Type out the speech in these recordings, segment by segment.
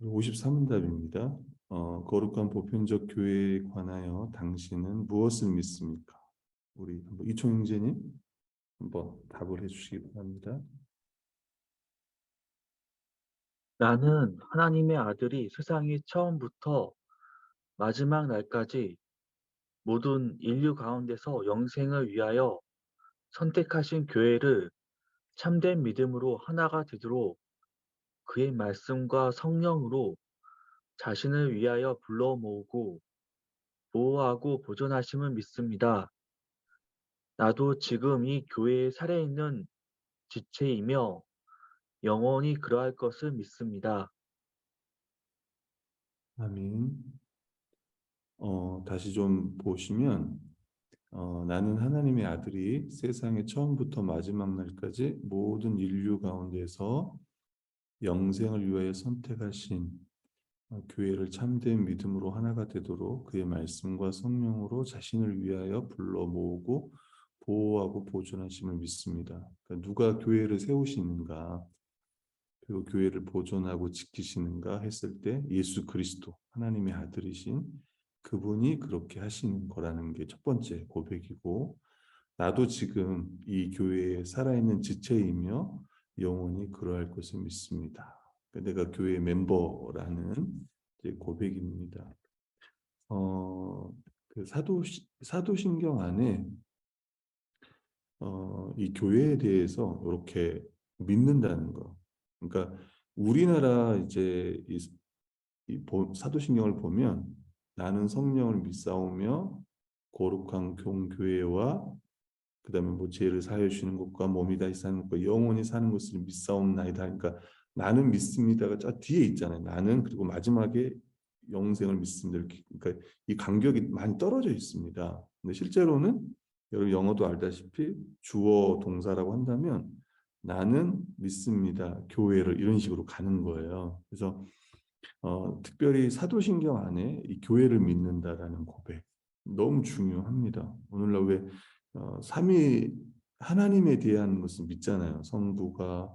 53답입니다. 거룩한 보편적 교회에 관하여 당신은 무엇을 믿습니까? 우리 한번 이총 형제님 한번 답을 해주시기 바랍니다. 나는 하나님의 아들이 세상이 처음부터 마지막 날까지 모든 인류 가운데서 영생을 위하여 선택하신 교회를 참된 믿음으로 하나가 되도록 그의 말씀과 성령으로 자신을 위하여 불러 모으고 보호하고 보존하심을 믿습니다. 나도 지금 이 교회에 살아있는 지체이며 영원히 그러할 것을 믿습니다. 아멘. 다시 좀 보시면 나는 하나님의 아들이 세상의 처음부터 마지막 날까지 모든 인류 가운데서 영생을 위하여 선택하신 교회를 참된 믿음으로 하나가 되도록 그의 말씀과 성령으로 자신을 위하여 불러 모으고 보호하고 보존하심을 믿습니다. 그러니까 누가 교회를 세우시는가 그리고 교회를 보존하고 지키시는가 했을 때 예수 그리스도 하나님의 아들이신 그분이 그렇게 하시는 거라는 게 첫 번째 고백이고, 나도 지금 이 교회에 살아있는 지체이며 영원히 그러할 것을 믿습니다. 내가 교회 멤버라는 고백입니다. 그 사도신경 안에 이 교회에 대해서 이렇게 믿는다는 거. 그러니까 우리나라 이제 사도신경을 보면 나는 성령을 믿사오며 거룩한 교회와 그다음에 뭐 죄를 사하여 주시는 것과 몸이 다시 사는 것과 영원히 사는 것을 믿사옵나이다. 그러니까 나는 믿습니다가 저 뒤에 있잖아요. 나는 그리고 마지막에 영생을 믿습니다. 이렇게. 그러니까 이 간격이 많이 떨어져 있습니다. 근데 실제로는 여러분 영어도 알다시피 주어 동사라고 한다면 나는 믿습니다. 교회를 이런 식으로 가는 거예요. 그래서 특별히 사도신경 안에 이 교회를 믿는다라는 고백 너무 중요합니다. 오늘날 왜 삼위 하나님에 대한 것을 믿잖아요. 성부가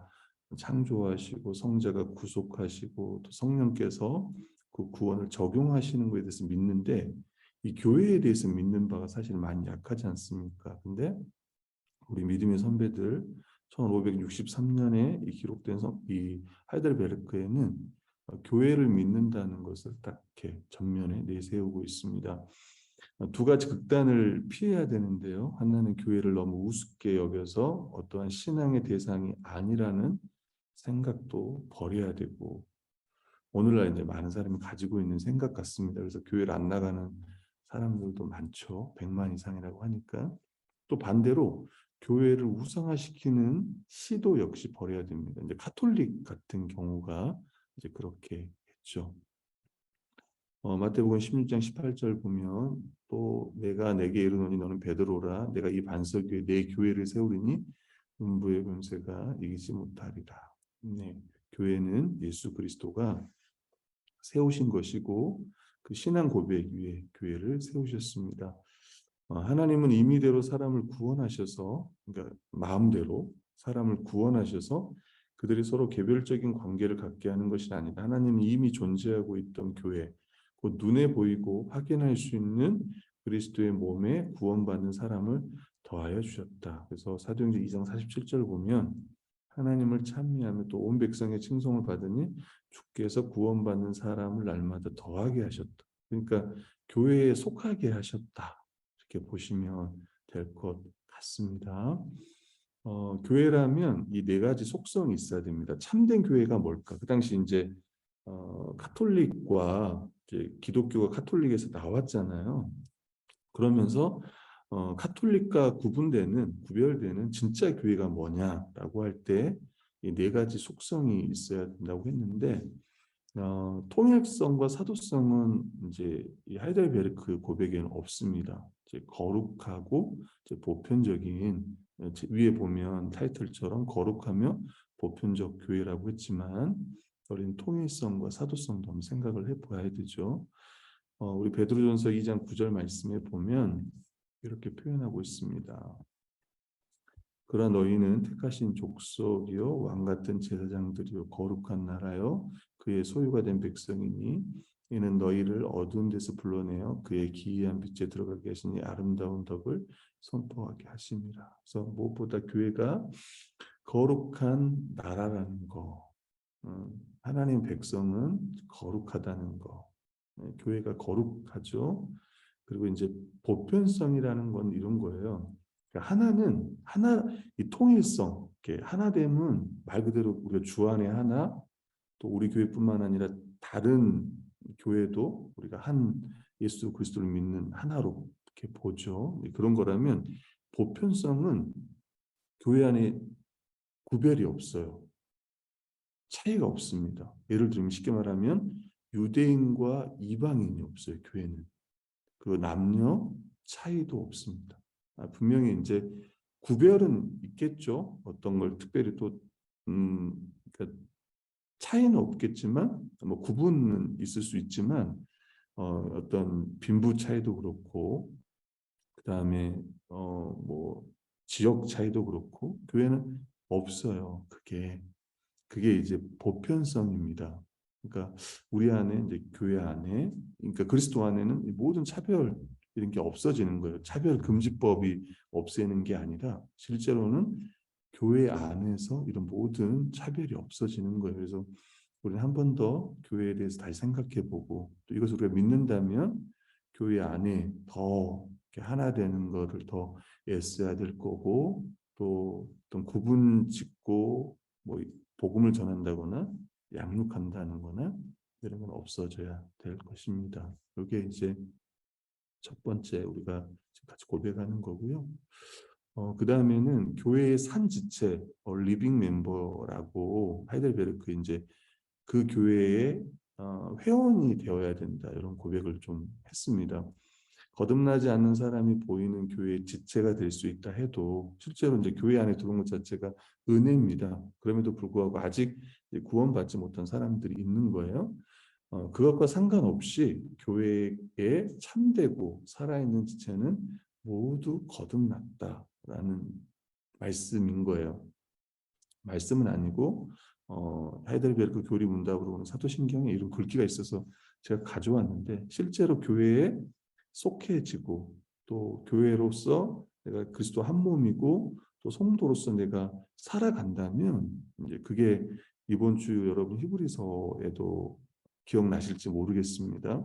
창조하시고 성자가 구속하시고 또 성령께서 그 구원을 적용하시는 것에 대해서 믿는데 이 교회에 대해서 믿는 바가 사실 많이 약하지 않습니까? 근데 우리 믿음의 선배들 1563년에 기록된 이 하이델베르크에는 교회를 믿는다는 것을 딱 이렇게 전면에 내세우고 있습니다. 두 가지 극단을 피해야 되는데요. 하나는 교회를 너무 우습게 여겨서 어떠한 신앙의 대상이 아니라는 생각도 버려야 되고, 오늘날 이제 많은 사람이 가지고 있는 생각 같습니다. 그래서 교회를 안 나가는 사람들도 많죠. 100만 이상이라고 하니까. 또 반대로 교회를 우상화시키는 시도 역시 버려야 됩니다. 이제 카톨릭 같은 경우가 이제 그렇게 했죠. 마태복음 16장 18절 보면 또 내가 내게 이르노니 너는 베드로라 내가 이 반석 위에 내 교회를 세우리니 음부의 권세가 이기지 못하리라. 네, 교회는 예수 그리스도가 세우신 것이고 그 신앙 고백 위에 교회를 세우셨습니다. 하나님은 임의대로 사람을 구원하셔서, 그러니까 마음대로 사람을 구원하셔서 그들이 서로 개별적인 관계를 갖게 하는 것이 아니라 하나님은 이미 존재하고 있던 교회, 곧 눈에 보이고 확인할 수 있는 그리스도의 몸에 구원받는 사람을 더하여 주셨다. 그래서 사도행전 2장 47절 보면 하나님을 찬미하며 또 온 백성의 칭송을 받으니 주께서 구원받는 사람을 날마다 더하게 하셨다. 그러니까 교회에 속하게 하셨다. 이렇게 보시면 될 것 같습니다. 교회라면 이 네 가지 속성이 있어야 됩니다. 참된 교회가 뭘까? 그 당시 이제 카톨릭과 이제 기독교가 카톨릭에서 나왔잖아요. 그러면서 카톨릭과 구별되는 진짜 교회가 뭐냐라고 할 때 이 네 가지 속성이 있어야 된다고 했는데 통일성과 사도성은 이제 이 하이델베르크 고백에는 없습니다. 이제 거룩하고 이제 보편적인 위에 보면 타이틀처럼 거룩하며 보편적 교회라고 했지만 우리는 통일성과 사도성도 한번 생각을 해봐야 되죠. 우리 베드로전서 2장 9절 말씀에 보면 이렇게 표현하고 있습니다. 그러나 너희는 택하신 족속이요 왕 같은 제사장들이요 거룩한 나라요 그의 소유가 된 백성이니 이는 너희를 어두운 데서 불러내어 그의 기이한 빛에 들어가게 하시니 아름다운 덕을 선포하게 하심이라. 그래서 무엇보다 교회가 거룩한 나라라는 거, 하나님 백성은 거룩하다는 거, 교회가 거룩하죠. 그리고 이제 보편성이라는 건 이런 거예요. 그러니까 하나는 하나 이 통일성, 이렇게 하나됨은 말 그대로 우리가 주 안에 하나, 또 우리 교회뿐만 아니라 다른 교회도 우리가 한 예수 그리스도를 믿는 하나로 이렇게 보죠. 그런 거라면 보편성은 교회 안에 구별이 없어요. 차이가 없습니다. 예를 들면 쉽게 말하면 유대인과 이방인이 없어요. 교회는. 그리고 남녀 차이도 없습니다. 분명히 이제 구별은 있겠죠. 어떤 걸 특별히 또 그러니까 차이는 없겠지만 뭐 구분은 있을 수 있지만 어떤 빈부 차이도 그렇고 그다음에 뭐 지역 차이도 그렇고 교회는 없어요. 그게 이제 보편성입니다. 그러니까 우리 안에 이제 교회 안에 그러니까 그리스도 안에는 이 모든 차별 이런 게 없어지는 거예요. 차별 금지법이 없애는 게 아니라 실제로는 교회 안에서 이런 모든 차별이 없어지는 거예요. 그래서 우리는 한 번 더 교회에 대해서 다시 생각해보고 또 이것을 우리가 믿는다면 교회 안에 더 이렇게 하나 되는 것을 더 애써야 될 거고 또 어떤 구분 짓고 뭐 복음을 전한다거나 양육한다는 거나 이런 건 없어져야 될 것입니다. 이게 이제 첫 번째 우리가 지금 같이 고백하는 거고요. 그 다음에는 교회의 산 지체, 리빙 멤버라고 하이델베르크 이제 그 교회의 회원이 되어야 된다 이런 고백을 좀 했습니다. 거듭나지 않는 사람이 보이는 교회의 지체가 될 수 있다 해도 실제로 이제 교회 안에 들어온 것 자체가 은혜입니다. 그럼에도 불구하고 아직 구원받지 못한 사람들이 있는 거예요. 그것과 상관없이 교회에 참되고 살아있는 지체는 모두 거듭났다라는 말씀인 거예요. 말씀은 아니고 하이델베르크 교리 문답으로 오는 사도신경에 이런 글귀가 있어서 제가 가져왔는데 실제로 교회에 속해지고 또 교회로서 내가 그리스도 한 몸이고 또 성도로서 내가 살아간다면 이제 그게 이번 주 여러분 히브리서에도 기억나실지 모르겠습니다.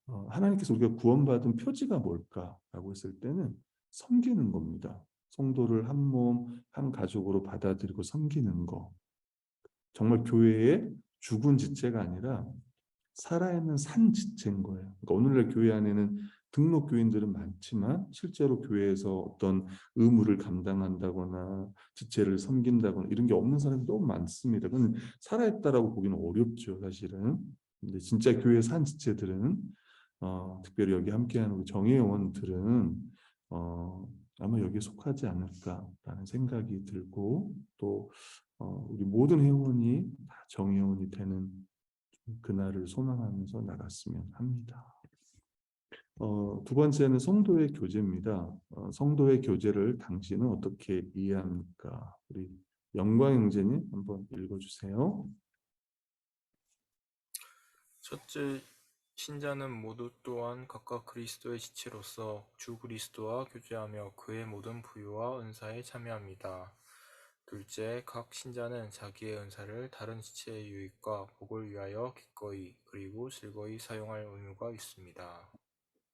하나님께서 우리가 구원받은 표지가 뭘까라고 했을 때는 섬기는 겁니다. 성도를 한 몸, 한 가족으로 받아들이고 섬기는 거. 정말 교회의 죽은 지체가 아니라 살아있는 산 지체인 거예요. 그러니까 오늘날 교회 안에는 등록 교인들은 많지만 실제로 교회에서 어떤 의무를 감당한다거나 지체를 섬긴다거나 이런 게 없는 사람이 너무 많습니다. 그건 살아있다라고 보기는 어렵죠, 사실은. 근데 진짜 교회 산 지체들은 특별히 여기 함께하는 정예원들은 아마 여기에 속하지 않을까라는 생각이 들고 또 우리 모든 회원이 다 정회원이 되는 그날을 소망하면서 나갔으면 합니다. 두 번째는 성도의 교제입니다. 성도의 교제를 당신은 어떻게 이해합니까? 우리 영광 형제님 한번 읽어주세요. 첫째, 신자는 모두 또한 각각 그리스도의 지체로서 주 그리스도와 교제하며 그의 모든 부유와 은사에 참여합니다. 둘째, 각 신자는 자기의 은사를 다른 지체의 유익과 복을 위하여 기꺼이 그리고 즐거이 사용할 의무가 있습니다.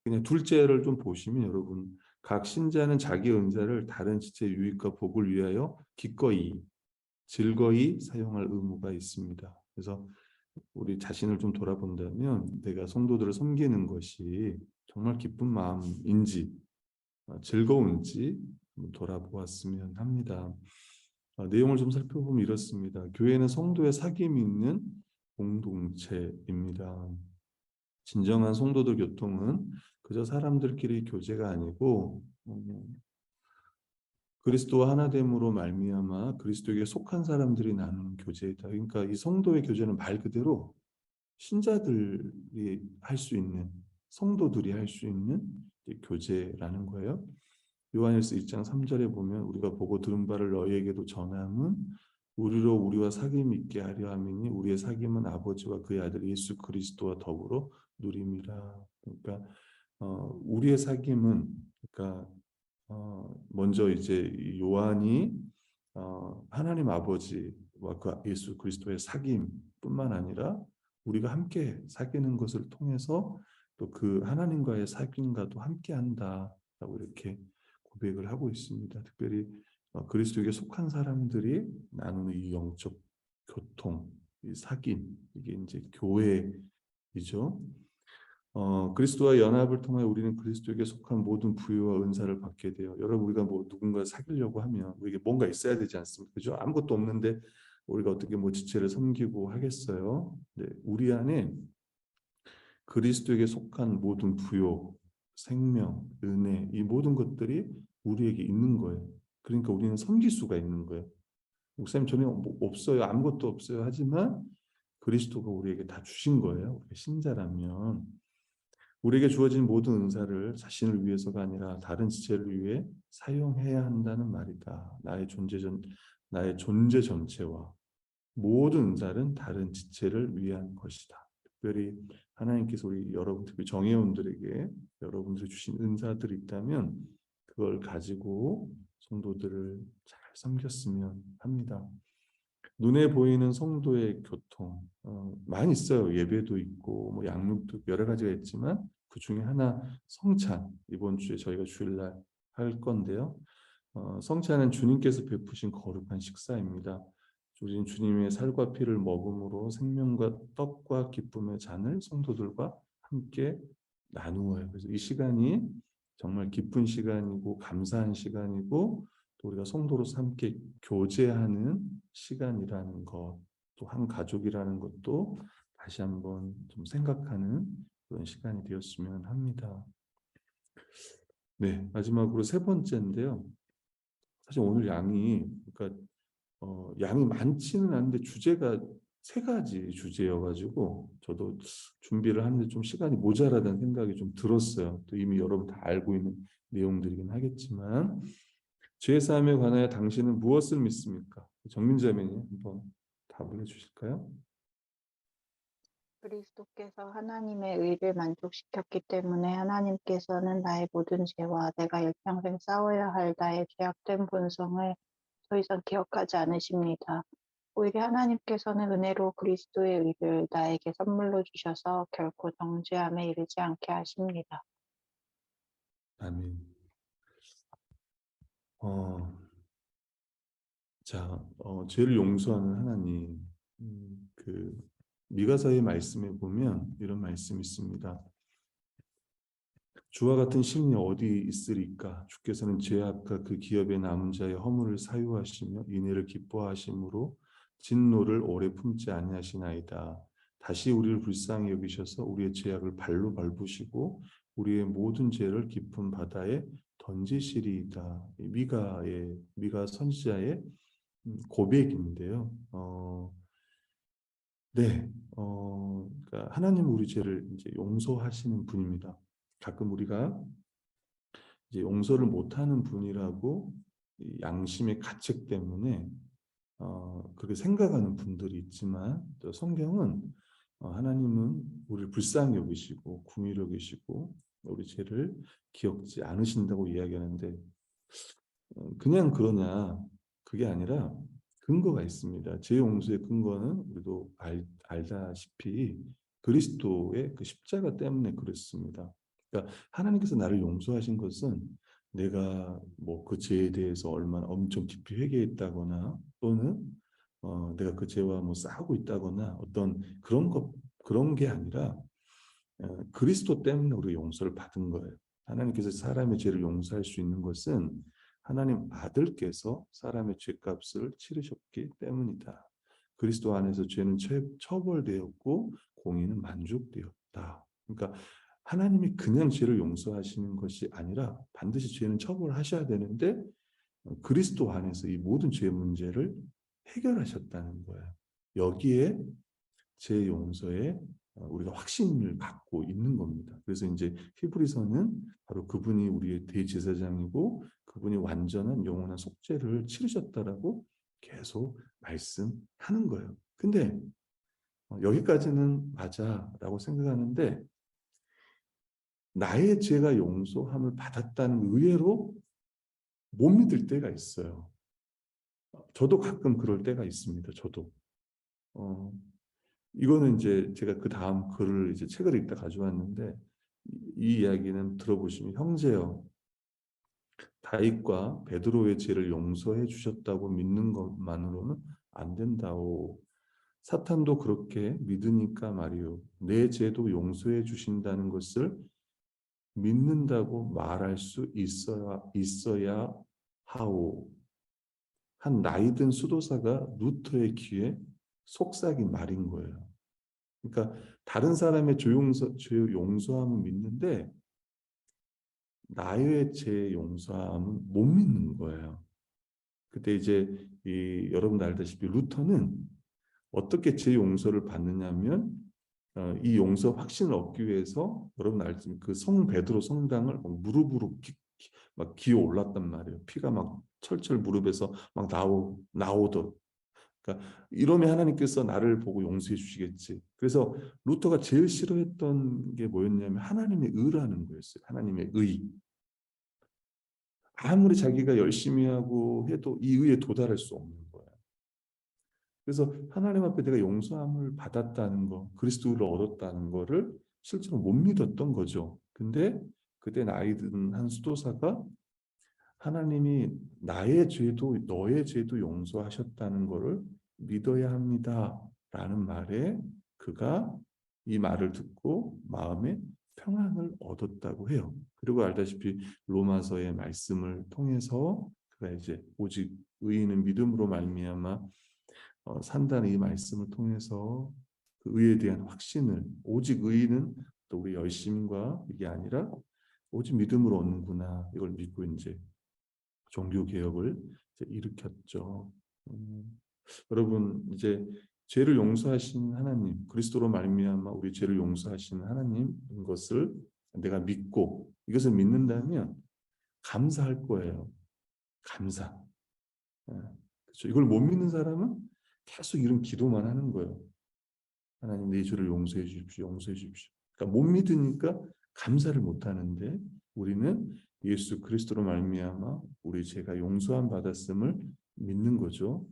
그냥 둘째를 좀 보시면 여러분 각 신자는 자기 은사를 다른 지체의 유익과 복을 위하여 기꺼이 즐거이 사용할 의무가 있습니다. 그래서 우리 자신을 좀 돌아본다면 내가 성도들을 섬기는 것이 정말 기쁜 마음인지 즐거운지 돌아보았으면 합니다. 내용을 좀 살펴보면 이렇습니다. 교회는 성도의 사귐이 있는 공동체입니다. 진정한 성도들 교통은 그저 사람들끼리 교제가 아니고 그리스도와 하나됨으로 말미암아 그리스도에게 속한 사람들이 나누는 교제이다. 그러니까 이 성도의 교제는 말 그대로 신자들이 할 수 있는 성도들이 할 수 있는 교제라는 거예요. 요한일서 1장 3절에 보면 우리가 보고 들은 바를 너희에게도 전함은 우리로 우리와 사귐 있게 하려 함이니 우리의 사귐은 아버지와 그의 아들 예수 그리스도와 더불어 누림이라. 그러니까 우리의 사귐은 그러니까 먼저 이제 요한이 하나님 아버지와 그 예수 그리스도의 사귐뿐만 아니라 우리가 함께 사귀는 것을 통해서 또 그 하나님과의 사귐과도 함께 한다라고 이렇게 고백을 하고 있습니다. 특별히 그리스도에게 속한 사람들이 나누는 이 영적 교통, 이 사귐, 이게 이제 교회이죠. 그리스도와 연합을 통해 우리는 그리스도에게 속한 모든 부유와 은사를 받게 돼요. 여러분 우리가 뭐 누군가 사귀려고 하면 우리에게 뭔가 있어야 되지 않습니까? 그죠? 아무것도 없는데 우리가 어떻게 뭐 지체를 섬기고 하겠어요? 네, 우리 안에 그리스도에게 속한 모든 부요, 생명, 은혜 이 모든 것들이 우리에게 있는 거예요. 그러니까 우리는 섬길 수가 있는 거예요. 목사님 전혀 뭐 없어요. 아무것도 없어요. 하지만 그리스도가 우리에게 다 주신 거예요. 우리가 신자라면. 우리에게 주어진 모든 은사를 자신을 위해서가 아니라 다른 지체를 위해 사용해야 한다는 말이다. 나의 존재 전체와 모든 은사는 다른 지체를 위한 것이다. 특별히 하나님께서 우리 여러분, 특히 정예원들에게 여러분들이 주신 은사들이 있다면 그걸 가지고 성도들을 잘 섬겼으면 합니다. 눈에 보이는 성도의 교통 많이 있어요. 예배도 있고 뭐 양육도 여러 가지가 있지만 그 중에 하나 성찬 이번 주에 저희가 주일날 할 건데요. 성찬은 주님께서 베푸신 거룩한 식사입니다. 우리는 주님의 살과 피를 먹음으로 생명과 떡과 기쁨의 잔을 성도들과 함께 나누어요. 그래서 이 시간이 정말 기쁜 시간이고 감사한 시간이고 또 우리가 성도로서 함께 교제하는 시간이라는 것, 또 한 가족이라는 것도 다시 한번 좀 생각하는 그런 시간이 되었으면 합니다. 네, 마지막으로 세 번째인데요. 사실 오늘 양이 그러니까 양이 많지는 않은데 주제가 세 가지 주제여가지고 저도 준비를 하는데 좀 시간이 모자라다는 생각이 좀 들었어요. 또 이미 여러분 다 알고 있는 내용들이긴 하겠지만 죄사함에 관하여 당신은 무엇을 믿습니까? 정민자매님 한번 답을 해주실까요? 그리스도께서 하나님의 의를 만족시켰기 때문에 하나님께서는 나의 모든 죄와 내가 일평생 싸워야 할 나의 죄악된 본성을 더 이상 기억하지 않으십니다. 오히려 하나님께서는 은혜로 그리스도의 의를 나에게 선물로 주셔서 결코 정죄함에 이르지 않게 하십니다. 아멘. 죄를 용서하는 하나님. 그 미가서의 말씀에 보면 이런 말씀이 있습니다. 주와 같은 심리 어디 있으리까? 주께서는 죄악과 그 기업에 남은 자의 허물을 사유하시며 인애를 기뻐하심으로 진노를 오래 품지 아니하시나이다. 다시 우리를 불쌍히 여기셔서 우리의 죄악을 발로 밟으시고 우리의 모든 죄를 깊은 바다에 던지시리이다. 미가 선지자의 고백인데요. 그러니까 하나님은 우리 죄를 이제 용서하시는 분입니다. 가끔 우리가 이제 용서를 못하는 분이라고 양심의 가책 때문에 그렇게 생각하는 분들이 있지만 또 성경은 하나님은 우리를 불쌍히 여기시고 긍휼히 여기시고 우리 죄를 기억지 않으신다고 이야기하는데 그냥 그러냐 그게 아니라 근거가 있습니다. 죄 용서의 근거는 우리도 알다시피 그리스도의 그 십자가 때문에 그렇습니다. 그러니까 하나님께서 나를 용서하신 것은 내가 뭐 그 죄에 대해서 얼마나 엄청 깊이 회개했다거나 또는 내가 그 죄와 뭐 싸우고 있다거나 어떤 그런 게 아니라 그리스도 때문에 우리가 용서를 받은 거예요. 하나님께서 사람의 죄를 용서할 수 있는 것은 하나님 아들께서 사람의 죄값을 치르셨기 때문이다. 그리스도 안에서 죄는 처벌되었고 공의는 만족되었다. 그러니까 하나님이 그냥 죄를 용서하시는 것이 아니라 반드시 죄는 처벌하셔야 되는데 그리스도 안에서 이 모든 죄 문제를 해결하셨다는 거예요. 여기에 죄 용서의 우리가 확신을 갖고 있는 겁니다. 그래서 이제 히브리서는 바로 그분이 우리의 대제사장이고 그분이 완전한 영원한 속죄를 치르셨다라고 계속 말씀하는 거예요. 근데 여기까지는 맞아라고 생각하는데 나의 죄가 용서함을 받았다는 의외로 못 믿을 때가 있어요. 저도 가끔 그럴 때가 있습니다. 저도. 이거는 이제 제가 그 다음 글을 이제 책을 읽다 가져왔는데 이 이야기는 들어보시면 형제여 다윗과 베드로의 죄를 용서해 주셨다고 믿는 것만으로는 안 된다오. 사탄도 그렇게 믿으니까 말이요. 내 죄도 용서해 주신다는 것을 믿는다고 말할 수 있어야 하오. 한 나이든 수도사가 루터의 귀에 속삭인 말인 거예요. 그러니까 다른 사람의 죄 용서함은 믿는데 나의 죄 용서함은 못 믿는 거예요. 그때 이제 여러분 알다시피 루터는 어떻게 죄 용서를 받느냐면 이 용서 확신을 얻기 위해서 여러분 알지만 그 성 베드로 성당을 무릎으로 막 기어 올랐단 말이에요. 피가 막 철철 무릎에서 막 나오듯. 그러니까 이러면 하나님께서 나를 보고 용서해 주시겠지. 그래서 루터가 제일 싫어했던 게 뭐였냐면 하나님의 의라는 거였어요. 하나님의 의. 아무리 자기가 열심히 하고 해도 이 의에 도달할 수 없는 거예요. 그래서 하나님 앞에 내가 용서함을 받았다는 거, 그리스도를 얻었다는 거를 실제로 못 믿었던 거죠. 근데 그때 나이 든 한 수도사가 하나님이 나의 죄도 너의 죄도 용서하셨다는 것을 믿어야 합니다라는 말에 그가 이 말을 듣고 마음에 평안을 얻었다고 해요. 그리고 알다시피 로마서의 말씀을 통해서 그가 이제 오직 의인은 믿음으로 말미암아 산다는 이 말씀을 통해서 그 의에 대한 확신을 오직 의인은 또 우리 열심과 이게 아니라 오직 믿음으로 얻는구나 이걸 믿고 이제 종교 개혁을 이제 일으켰죠. 여러분 이제 죄를 용서하신 하나님, 그리스도로 말미암아 우리 죄를 용서하신 하나님인 것을 내가 믿고 이것을 믿는다면 감사할 거예요. 감사. 그렇죠. 이걸 못 믿는 사람은 계속 이런 기도만 하는 거예요. 하나님 내 죄를 용서해 주십시오. 용서해 주십시오. 그러니까 못 믿으니까 감사를 못 하는데 우리는 예수 그리스도로 말미암아 우리 죄가 용서함 받았음을 믿는 거죠.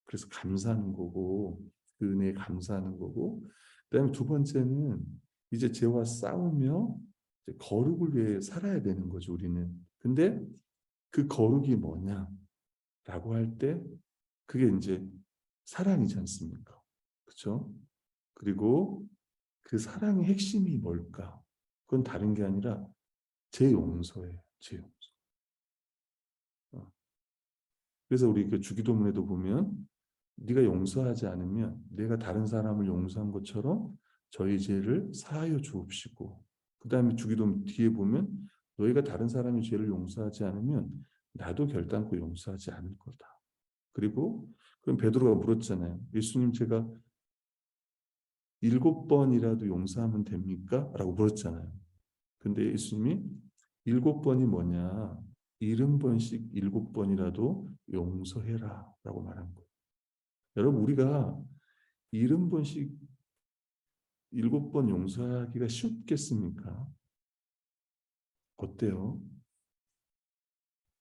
그래서 감사하는 거고 그 은혜에 감사하는 거고 그다음에 두 번째는 이제 죄와 싸우며 이제 거룩을 위해 살아야 되는 거죠. 우리는. 근데 그 거룩이 뭐냐라고 할 때 그게 이제 사랑이지 않습니까? 그렇죠? 그리고 그 사랑의 핵심이 뭘까? 그건 다른 게 아니라 제 용서예요. 제 용서. 그래서 우리 그 주기도문에도 보면 네가 용서하지 않으면 내가 다른 사람을 용서한 것처럼 저희 죄를 사하여 주옵시고 그 다음에 주기도문 뒤에 보면 너희가 다른 사람의 죄를 용서하지 않으면 나도 결단코 용서하지 않을 거다. 그리고 그럼 베드로가 물었잖아요. 예수님 제가 7번이라도 용서하면 됩니까? 라고 물었잖아요. 근데 예수님이 7번이 뭐냐? 70번씩 7번이라도 용서해라 라고 말한 거예요. 여러분 우리가 70번씩 7번 용서하기가 쉽겠습니까? 어때요?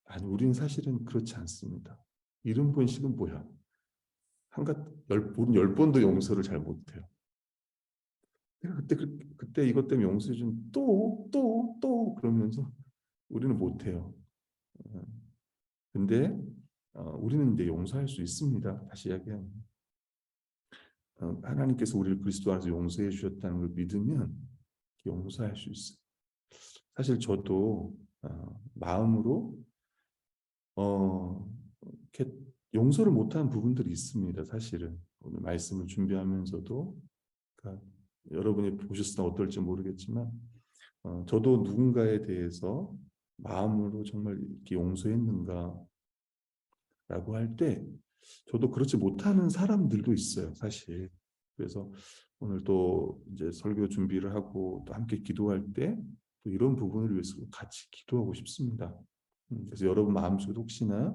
아니 우리는 사실은 그렇지 않습니다. 70번씩은 뭐야? 우린 10번도 용서를 잘 못해요. 내가 그때 이것 때문에 용서해 준 또 그러면서 우리는 못해요. 근데 우리는 이제 용서할 수 있습니다. 다시 이야기하면 하나님께서 우리를 그리스도 안에서 용서해 주셨다는 걸 믿으면 용서할 수 있어요. 사실 저도 마음으로 이렇게 용서를 못하는 부분들이 있습니다. 사실은 오늘 말씀을 준비하면서도 그러니까 여러분이 보셨으나 어떨지 모르겠지만 저도 누군가에 대해서 마음으로 정말 이렇게 용서했는가 라고 할 때 저도 그렇지 못하는 사람들도 있어요. 사실 그래서 오늘 또 이제 설교 준비를 하고 또 함께 기도할 때 또 이런 부분을 위해서 같이 기도하고 싶습니다. 그래서 여러분 마음속에 혹시나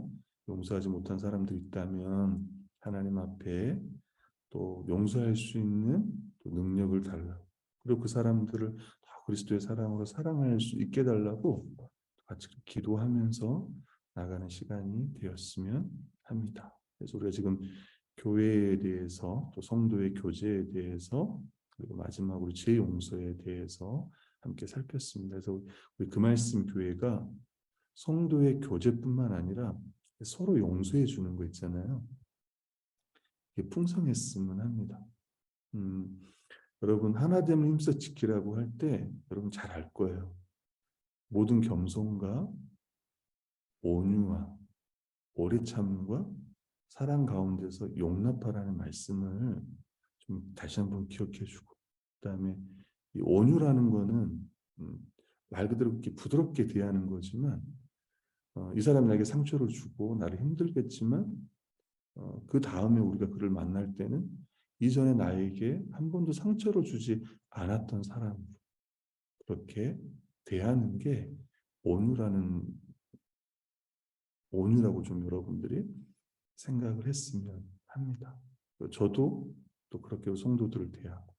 용서하지 못한 사람들이 있다면 하나님 앞에 또 용서할 수 있는 또 능력을 달라고, 그리고 그 사람들을 다 그리스도의 사랑으로 사랑할 수 있게 달라고 같이 기도하면서 나가는 시간이 되었으면 합니다. 그래서 우리가 지금 교회에 대해서 또 성도의 교제에 대해서 그리고 마지막으로 제 용서에 대해서 함께 살폈습니다. 그래서 우리 그 말씀 교회가 성도의 교제뿐만 아니라 서로 용서해 주는 거 있잖아요. 이게 풍성했으면 합니다. 여러분 하나됨을 힘써 지키라고 할 때 여러분 잘 알 거예요. 모든 겸손과 온유와 오래 참음과 사랑 가운데서 용납하라는 말씀을 좀 다시 한번 기억해 주고, 그다음에 이 온유라는 거는 말 그대로 이렇게 부드럽게 대하는 거지만 이 사람이 나에게 상처를 주고 나를 힘들겠지만 그 다음에 우리가 그를 만날 때는 이전에 나에게 한 번도 상처를 주지 않았던 사람으로 그렇게 대하는 게 온유라고 좀 여러분들이 생각을 했으면 합니다. 저도 또 그렇게 성도들을 대하고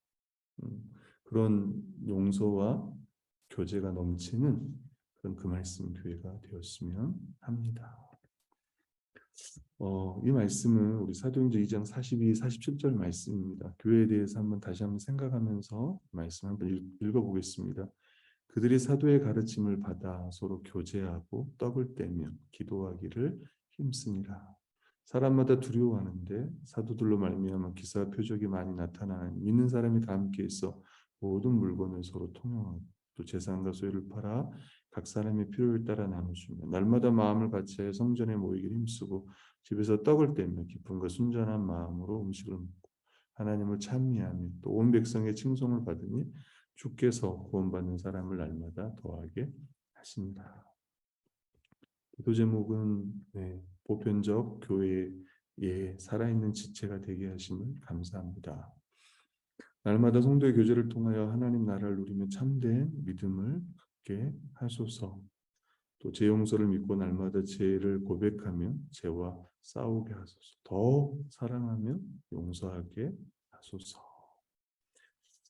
그런 용서와 교제가 넘치는 그런 그 말씀 교회가 되었으면 합니다. 이 말씀은 우리 사도행전 2장 42, 47절 말씀입니다. 교회에 대해서 다시 한번 생각하면서 말씀 한번 읽어보겠습니다. 그들이 사도의 가르침을 받아 서로 교제하고 떡을 떼며 기도하기를 힘쓰니라. 사람마다 두려워하는데 사도들로 말미암아 기사와 표적이 많이 나타나는 믿는 사람이 다 함께 있어 모든 물건을 서로 통용하고 또 재산과 소유를 팔아 각 사람의 필요를 따라 나눠주며 날마다 마음을 같이하여 성전에 모이기를 힘쓰고 집에서 떡을 떼며 기쁨과 순전한 마음으로 음식을 먹고 하나님을 찬미하며 또 온 백성의 칭송을 받으니 주께서 구원받는 사람을 날마다 더하게 하신다. 기도 제목은 보편적 교회의 살아있는 지체가 되게 하심을 감사합니다. 날마다 성도의 교제를 통하여 하나님 나라를 누리며 참된 믿음을 갖게 하소서. 또 제 용서를 믿고 날마다 죄를 고백하며 죄와 싸우게 하소서. 더 사랑하며 용서하게 하소서.